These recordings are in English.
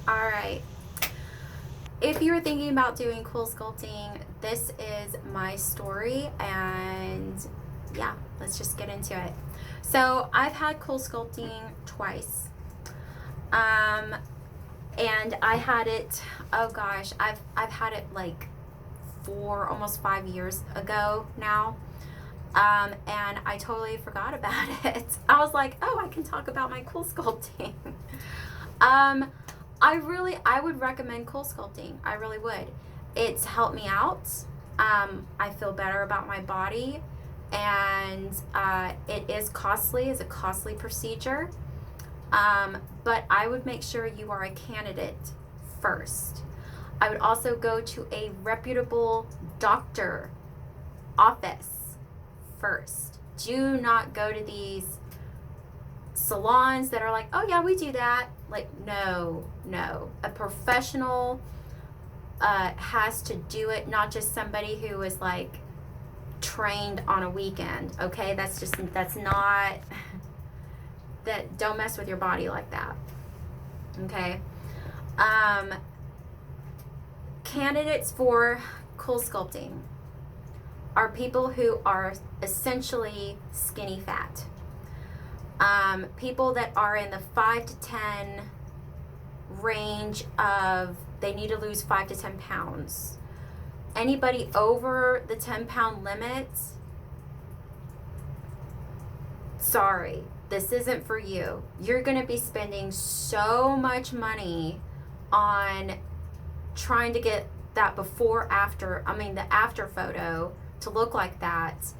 All right. If you're thinking about doing cool sculpting, this is my story, and yeah, let's just get into it. So I've had cool sculpting twice. Um, and I had it, oh gosh, I've had it like 4, almost 5 years ago now. And I totally forgot about it. I was like, oh, I can talk about my cool sculpting. um, I would recommend cool sculpting. I really would. It's helped me out. I feel better about my body, and it is costly. It's a costly procedure. But I would make sure you are a candidate first. I would also go to a reputable doctor office first. Do not go to these salons that are like, oh yeah, we do that. Like, no. A professional has to do it, not just somebody who is like trained on a weekend. Okay, that's not that. Don't mess with your body like that. Okay. Candidates for cool sculpting are people who are essentially skinny fat. People that are in the 5 to 10 range of they need to lose 5 to 10 pounds. Anybody over the 10-pound limit, sorry, this isn't for you. You're going to be spending so much money on trying to get that the after photo to look like that,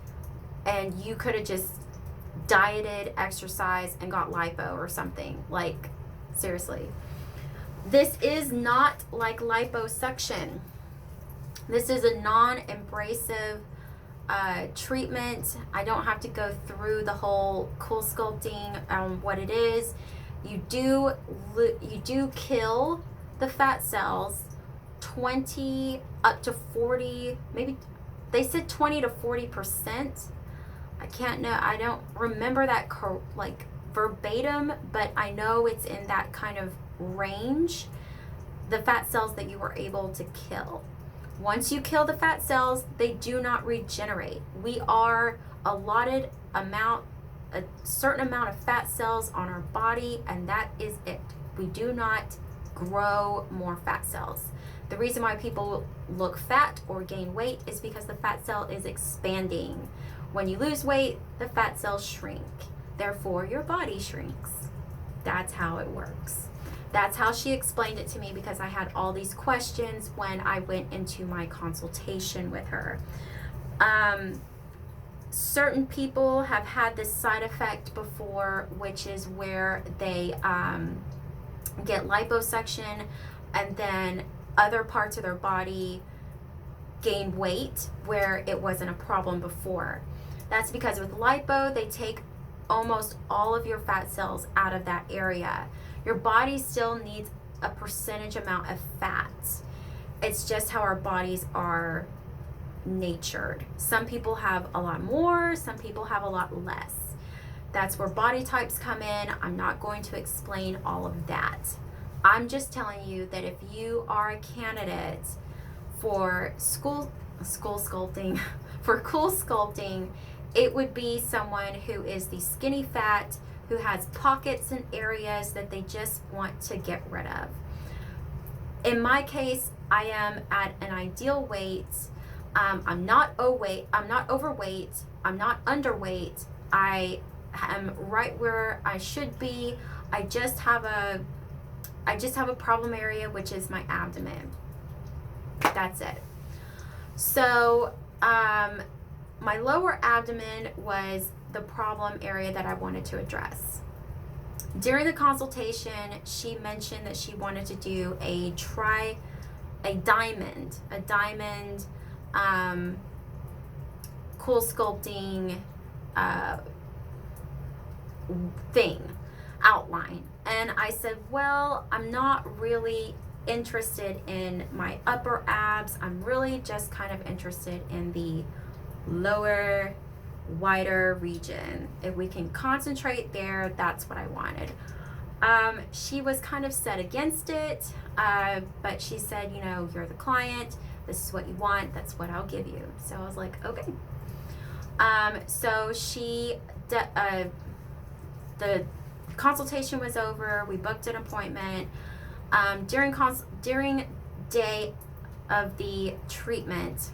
and you could have just dieted, exercised, and got lipo or something. Like, seriously. This is not like liposuction. This is a non-abrasive treatment. I don't have to go through the whole cool sculpting, what it is. You do kill the fat cells 20 up to 40, maybe they said 20 to 40%. I don't remember that like verbatim, but I know it's in that kind of range, the fat cells that you were able to kill. Once you kill the fat cells, they do not regenerate. We are allotted a certain amount of fat cells on our body, and that is it. We do not grow more fat cells. The reason why people look fat or gain weight is because the fat cell is expanding. When you lose weight, the fat cells shrink. Therefore, your body shrinks. That's how it works. That's how she explained it to me, because I had all these questions when I went into my consultation with her. Certain people have had this side effect before, which is where they get liposuction, and then other parts of their body gain weight where it wasn't a problem before. That's because with lipo, they take almost all of your fat cells out of that area. Your body still needs a percentage amount of fat. It's just how our bodies are natured. Some people have a lot more, some people have a lot less. That's where body types come in. I'm not going to explain all of that. I'm just telling you that if you are a candidate for school sculpting, for cool sculpting, it would be someone who is the skinny fat, who has pockets and areas that they just want to get rid of. In my case, I am at an ideal weight. I'm not overweight. I'm not underweight. I am right where I should be. I just have a problem area, which is my abdomen. That's it. So, my lower abdomen was the problem area that I wanted to address. During the consultation, she mentioned that she wanted to do a diamond cool sculpting outline. And I said, well, I'm not really interested in my upper abs. I'm really just kind of interested in the lower, wider region. If we can concentrate there, that's what I wanted. She was kind of set against it, but she said, you know, you're the client. This is what you want. That's what I'll give you. So I was like, okay. So the consultation was over. We booked an appointment. During day of the treatment,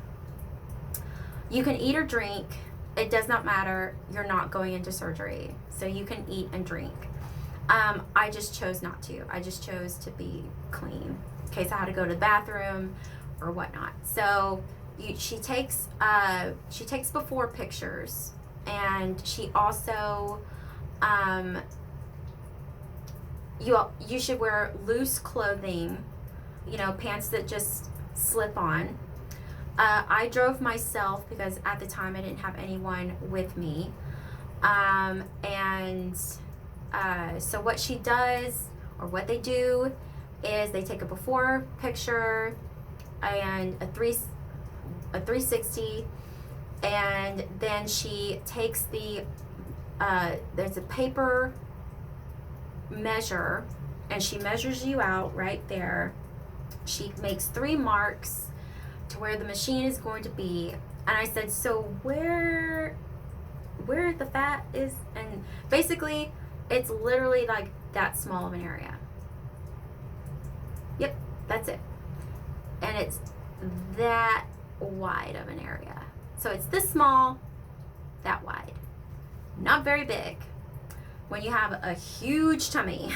you can eat or drink. It does not matter. You're not going into surgery, so you can eat and drink. I just chose not to. I just chose to be clean in case I had to go to the bathroom or whatnot. So she takes before pictures, and she also you should wear loose clothing, you know, pants that just slip on. I drove myself because at the time I didn't have anyone with me. So what she does, or what they do, is they take a before picture and a 360, and then she takes there's a paper measure, and she measures you out right there. She makes 3 marks to where the machine is going to be, and I said, so where the fat is, and basically it's literally like that small of an area. Yep, that's it. And it's that wide of an area. So it's this small, that wide. Not very big when you have a huge tummy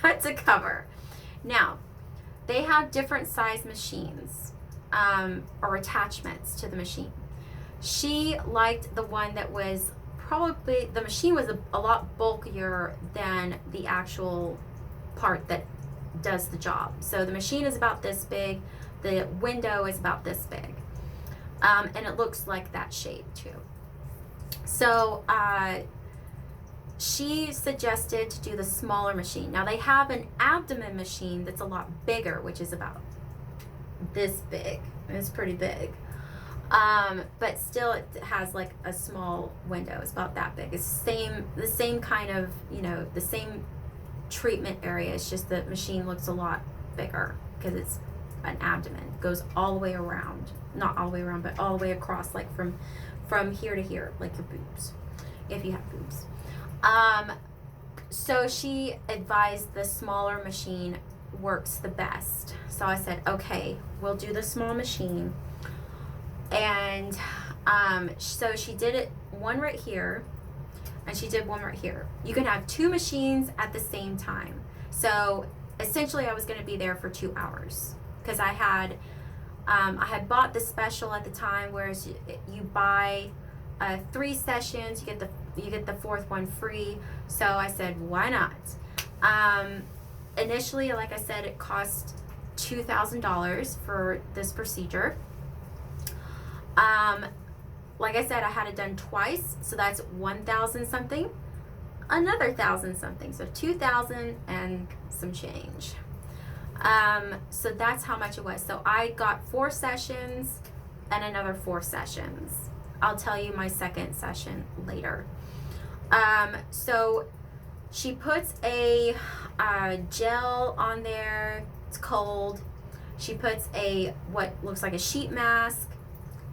to cover. Now, they have different size machines, or attachments to the machine. She liked the one that was probably, the machine was a lot bulkier than the actual part that does the job. So the machine is about this big, the window is about this big, and it looks like that shape too. So she suggested to do the smaller machine. Now they have an abdomen machine that's a lot bigger, which is about this big. It's pretty big. But still it has like a small window. It's about that big. It's the same kind of, you know, the same treatment area. It's just the machine looks a lot bigger because it's an abdomen. It goes all the way around. Not all the way around, but all the way across, like from here to here, like your boobs, if you have boobs. So she advised the smaller machine works the best. So I said, okay, we'll do the small machine. And so she did it, one right here, and she did one right here. You can have 2 machines at the same time. So essentially I was going to be there for 2 hours because I had bought the special at the time, whereas you buy 3 sessions, you get the 4th one free. So I said, why not? Initially, like I said, it cost $2,000 for this procedure. Like I said, I had it done twice, so that's 1,000 something, another 1,000 something, so 2,000 and some change. So that's how much it was. So I got 4 sessions and another 4 sessions. I'll tell you my second session later. So she puts a gel on there. It's cold. She puts what looks like a sheet mask.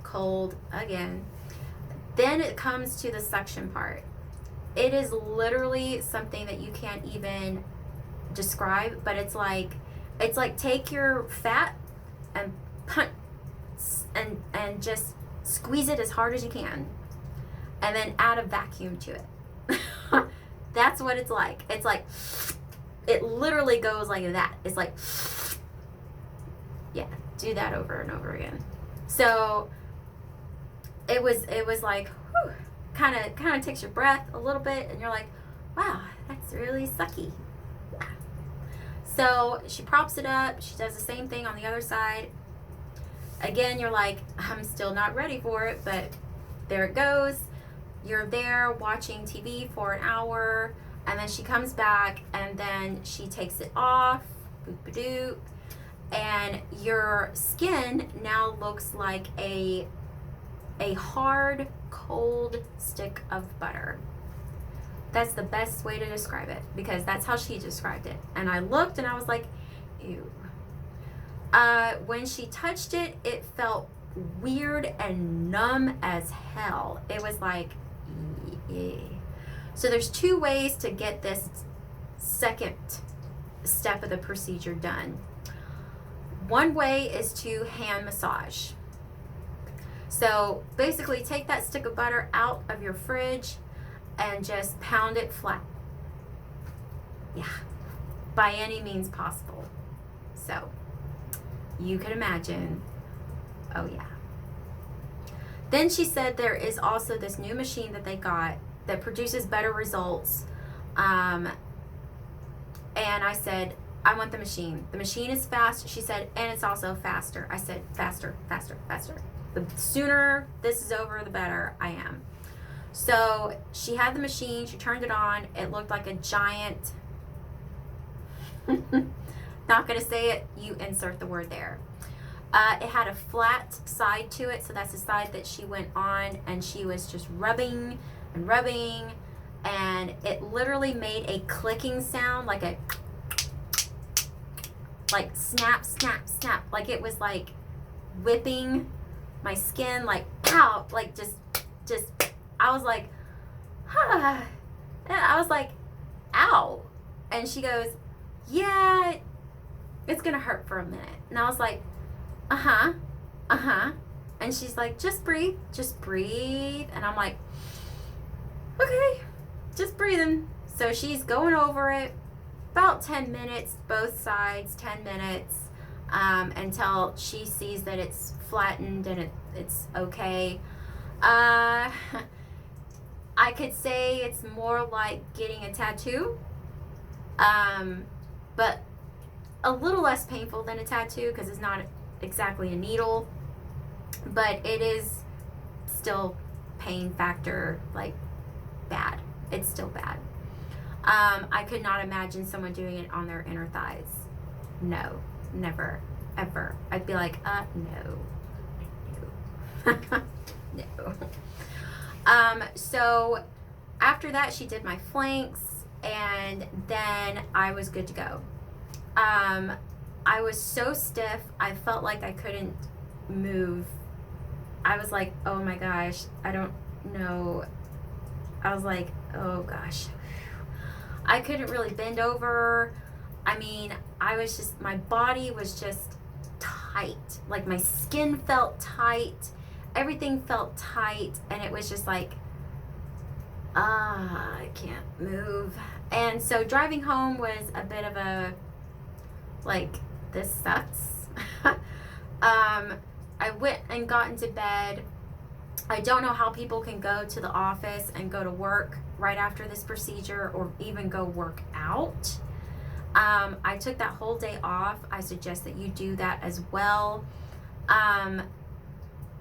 Cold again. Then it comes to the suction part. It is literally something that you can't even describe, but it's like take your fat and punch and just squeeze it as hard as you can, and then add a vacuum to it. That's what it's like. It's like it literally goes like that. It's like, yeah, do that over and over again. So it was like, whew, kind of takes your breath a little bit, and you're like, wow, that's really sucky. Yeah. So she props it up. She does the same thing on the other side. Again, you're like, I'm still not ready for it, but there it goes. You're there watching TV for an hour, and then she comes back, and then she takes it off, boop-a-doop, and your skin now looks like a hard, cold stick of butter. That's the best way to describe it, because that's how she described it. And I looked and I was like, ew. When she touched it, it felt weird and numb as hell. It was like, yeah. So there's 2 ways to get this second step of the procedure done. One way is to hand massage. So basically take that stick of butter out of your fridge and just pound it flat. Yeah, by any means possible. So you can imagine, oh yeah. Then she said there is also this new machine that they got that produces better results. And I said, I want the machine. The machine is fast. She said, and it's also faster. I said, faster, faster, faster. The sooner this is over, the better I am. So she had the machine. She turned it on. It looked like a giant, not going to say it. You insert the word there. It had a flat side to it. So that's the side that she went on, and she was just rubbing and rubbing. And it literally made a clicking sound, like a, like snap, snap, snap. Like it was like whipping my skin, like pow, like just, I was like, huh. And I was like, ow. And she goes, yeah, it's gonna hurt for a minute. And I was like, uh-huh. And she's like, just breathe. And I'm like, okay, just breathing. So she's going over it about 10 minutes, both sides, 10 minutes, until she sees that it's flattened and it's okay. I could say it's more like getting a tattoo, but a little less painful than a tattoo because it's not exactly a needle, but it is still pain factor, like bad. It's still bad. I could not imagine someone doing it on their inner thighs. No, never, ever. I'd be like, no. No. So after that, she did my flanks, and then I was good to go. I was so stiff, I felt like I couldn't move. I was like, oh my gosh, I don't know. I was like, oh gosh. I couldn't really bend over. I mean, I was just, my body was just tight. Like my skin felt tight. Everything felt tight. And it was just like, I can't move. And so driving home was a bit of a, like, this sucks. I went and got into bed. I don't know how people can go to the office and go to work right after this procedure, or even go work out. I took that whole day off. I suggest that you do that as well.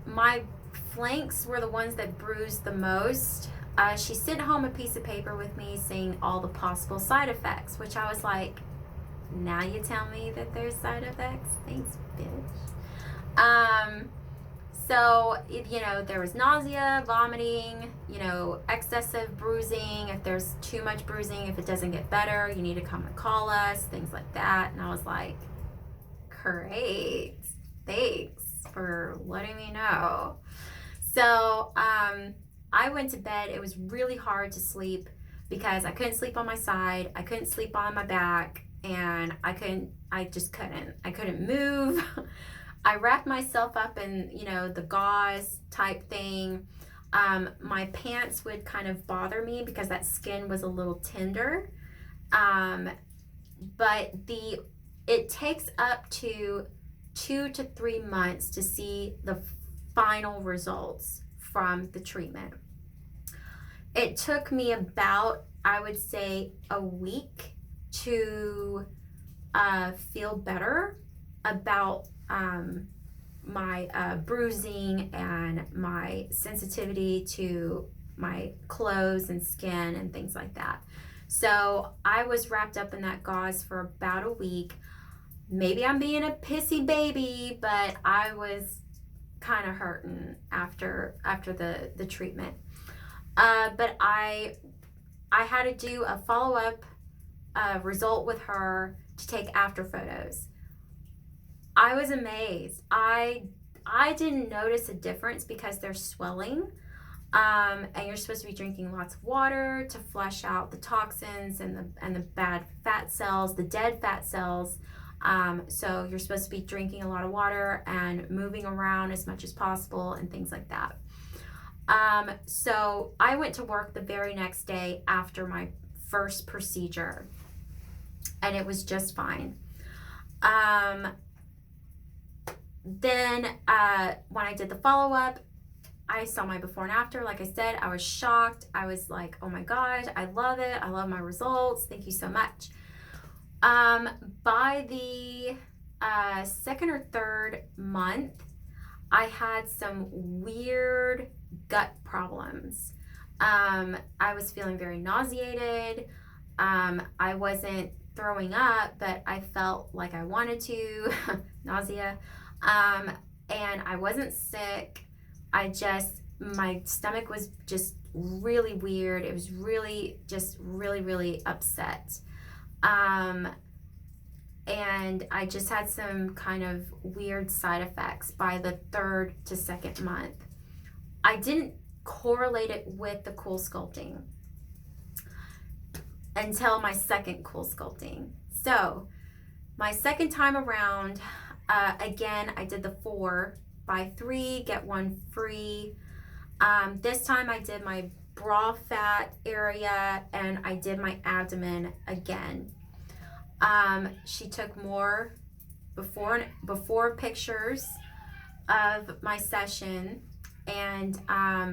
My flanks were the ones that bruised the most. She sent home a piece of paper with me saying all the possible side effects, which I was like, now you tell me that there's side effects? Thanks, bitch. So, if, there was nausea, vomiting, excessive bruising. If there's too much bruising, if it doesn't get better, you need to come and call us, things like that. And I was like, great. Thanks for letting me know. So, I went to bed. It was really hard to sleep because I couldn't sleep on my side. I couldn't sleep on my back, and I couldn't move. I wrapped myself up in, the gauze type thing. My pants would kind of bother me because that skin was a little tender. But it takes up to 2 to 3 months to see the final results from the treatment. It took me about, I would say, a week to feel better about my bruising and my sensitivity to my clothes and skin and things like that. So I was wrapped up in that gauze for about a week. Maybe I'm being a pissy baby, but I was kind of hurting after the treatment. But I I had to do a follow-up result with her to take after photos. I was amazed. I didn't notice a difference because they're swelling. And you're supposed to be drinking lots of water to flush out the toxins and the bad fat cells, the dead fat cells. So you're supposed to be drinking a lot of water and moving around as much as possible and things like that. So I went to work the very next day after my first procedure, and it was just fine. Then when I did the follow-up, I saw my before and after. Like I said, I was shocked. I was like, oh my gosh, I love it. I love my results. Thank you so much. By the second or third month, I had some weird gut problems. I was feeling very nauseated. I wasn't throwing up, but I felt like I wanted to, nausea. And I wasn't sick. My stomach was just really weird. It was really upset. And I just had some kind of weird side effects by the third to second month. I didn't correlate it with the cool sculpting until my second cool sculpting. So my second time around, again, I did the 4 buy 3 get 1 free. This time I did my bra fat area and I did my abdomen again. She took more before pictures of my session, and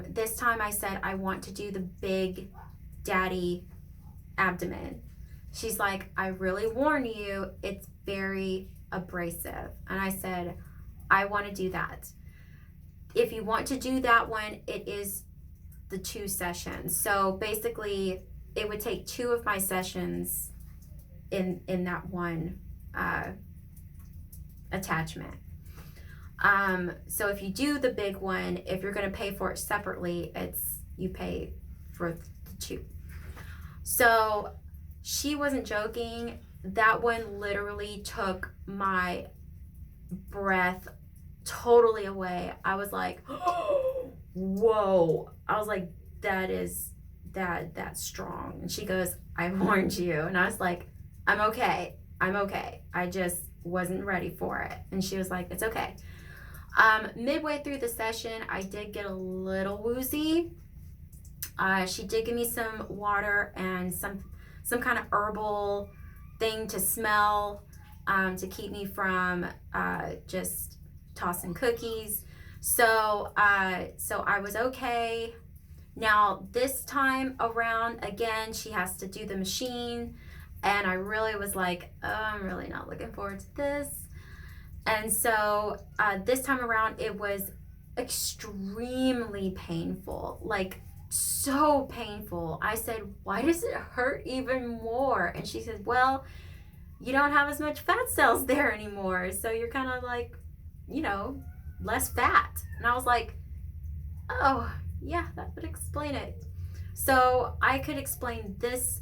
this time I said I want to do the big daddy abdomen. She's like, I really warn you, it's very abrasive. And I said, I want to do that. If you want to do that one, it is the 2 sessions. So basically it would take 2 of my sessions in that one attachment. So if you do the big one, if you're going to pay for it separately, you pay for the 2. So she wasn't joking. That one literally took my breath totally away. I was like, whoa. I was like, that's strong. And she goes, I warned you. And I was like, I'm okay. I just wasn't ready for it. And she was like, it's okay. Midway through the session, I did get a little woozy. She did give me some water and some kind of herbal thing to smell, to keep me from just tossing cookies. So I was okay. Now this time around, again, she has to do the machine, and I really was like, oh, I'm really not looking forward to this. And so this time around, it was extremely painful, like so painful. I said, why does it hurt even more? And she said, well, you don't have as much fat cells there anymore, so you're kind of like, less fat. And I was like, oh yeah, that would explain it. So I could explain this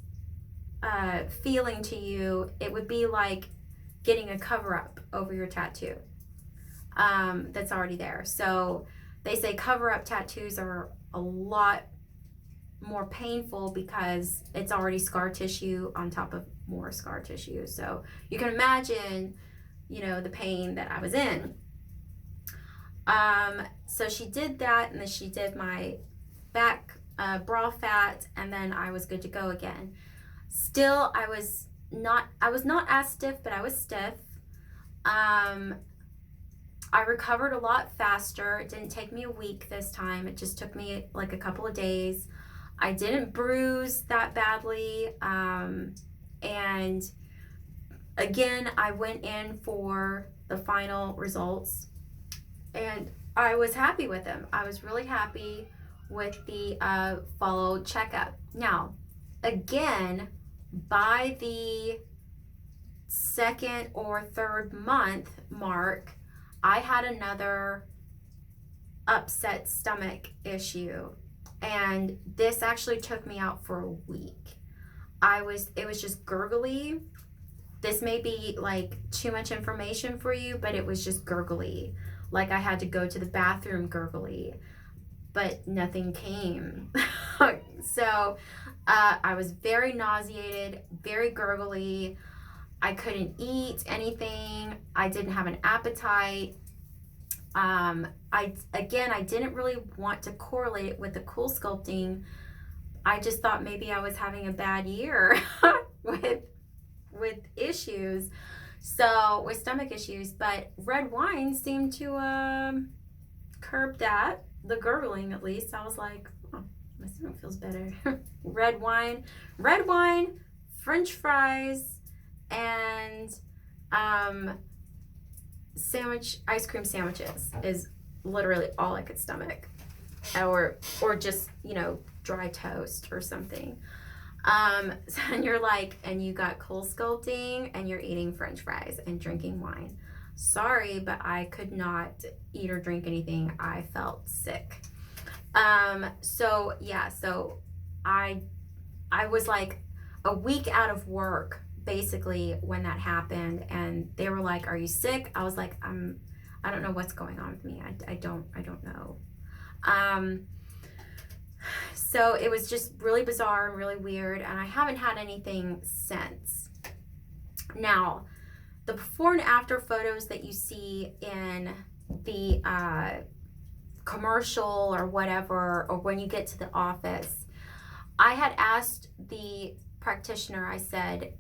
feeling to you. It would be like getting a cover-up over your tattoo that's already there. So they say cover-up tattoos are a lot more painful because it's already scar tissue on top of more scar tissue. So you can imagine, the pain that I was in. So she did that, and then she did my back bra fat, and then I was good to go again. Still, I was not as stiff, but I was stiff. I recovered a lot faster. It didn't take me a week this time. It just took me like a couple of days. I didn't bruise that badly. And again, I went in for the final results, and I was happy with them. I was really happy with the follow checkup. Now, again, by the second or third month mark, I had another upset stomach issue. And this actually took me out for a week. It was just gurgly. This may be like too much information for you, but it was just gurgly. Like I had to go to the bathroom gurgly, but nothing came. So I was very nauseated, very gurgly. I couldn't eat anything. I didn't have an appetite. I didn't really want to correlate it with the cool sculpting. I just thought maybe I was having a bad year with issues, so with stomach issues. But red wine seemed to curb that, the gurgling at least. I was like, oh, my stomach feels better. red wine, French fries, and ice cream sandwiches is literally all I could stomach, or just dry toast or something. And you're like, and you got cool sculpting and you're eating French fries and drinking wine. Sorry, but I could not eat or drink anything. I felt sick. So I was like a week out of work basically when that happened, and they were like, are you sick? I was like, I don't know what's going on with me. I don't know. So it was just really bizarre and really weird, and I haven't had anything since. Now, the before and after photos that you see in the commercial or whatever, or when you get to the office, I had asked the practitioner, I said,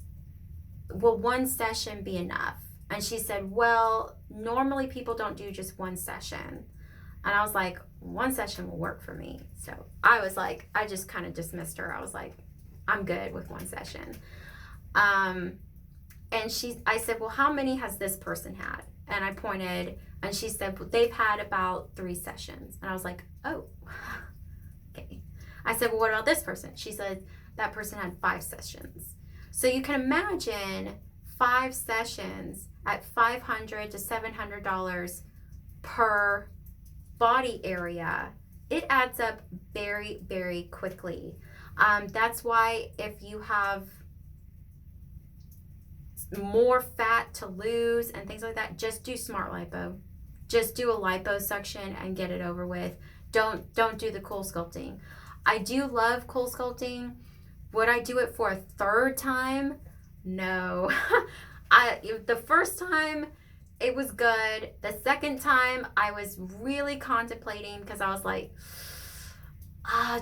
will one session be enough? And she said, well, normally people don't do just one session. And I was like, one session will work for me. So I was like, I just kind of dismissed her. I was like, I'm good with one session. And I said, well, how many has this person had? And I pointed, and she said, well, they've had about 3 sessions. And I was like, oh, okay. I said, well, what about this person? She said, that person had 5 sessions. So you can imagine 5 sessions at $500 to $700 per body area. It adds up very, very quickly. That's why if you have more fat to lose and things like that, just do smart lipo. Just do a liposuction and get it over with. Don't do the cool sculpting. I do love cool sculpting. Would I do it for a 3rd time? No. The first time it was good. The 2nd time I was really contemplating, because I was like,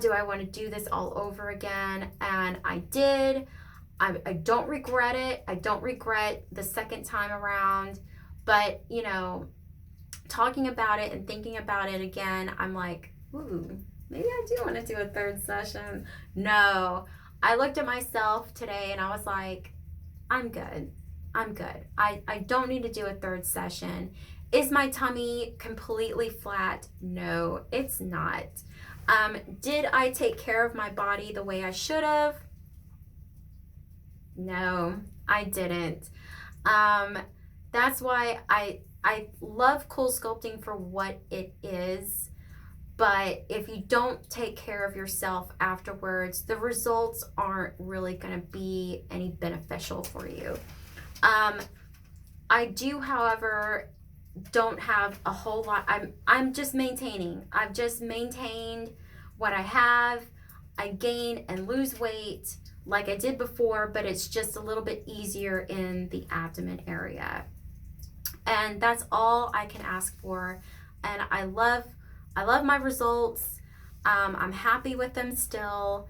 do I want to do this all over again? And I did. I don't regret it. I don't regret the 2nd time around. But, talking about it and thinking about it again, I'm like, ooh, maybe I do want to do a 3rd session. No. I looked at myself today and I was like, I'm good. I don't need to do a 3rd session. Is my tummy completely flat? No, it's not. Did I take care of my body the way I should have? No, I didn't. That's why I love cool sculpting for what it is. But if you don't take care of yourself afterwards, the results aren't really going to be any beneficial for you. I do, however, don't have a whole lot. I'm just maintaining. I've just maintained what I have. I gain and lose weight like I did before, but it's just a little bit easier in the abdomen area. And that's all I can ask for. And I love my results. I'm happy with them still.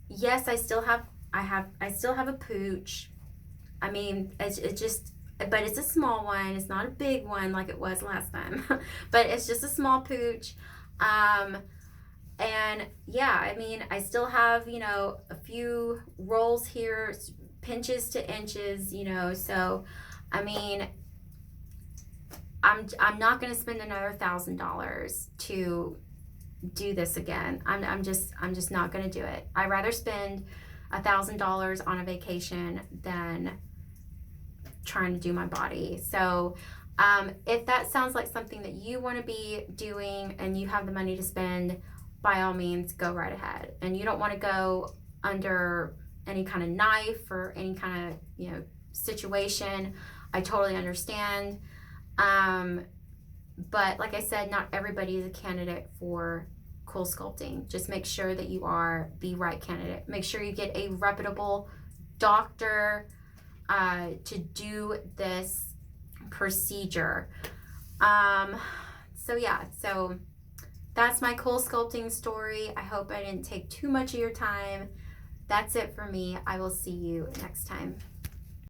Yes, I still have a pooch. I mean, but it's a small one. It's not a big one like it was last time. But it's just a small pooch. And yeah, I mean, I still have, a few rolls here, pinches to inches, so I mean, I'm not going to spend another $1,000 to do this again. I'm just not going to do it. I'd rather spend $1,000 on a vacation than trying to do my body. So if that sounds like something that you want to be doing and you have the money to spend, by all means, go right ahead. And you don't want to go under any kind of knife or any kind of, you know, situation. I totally understand. But like I said, not everybody is a candidate for cool sculpting. Just make sure that you are the right candidate. Make sure you get a reputable doctor to do this procedure. So yeah, so that's my cool sculpting story. I hope I didn't take too much of your time. That's it for me. I will see you next time.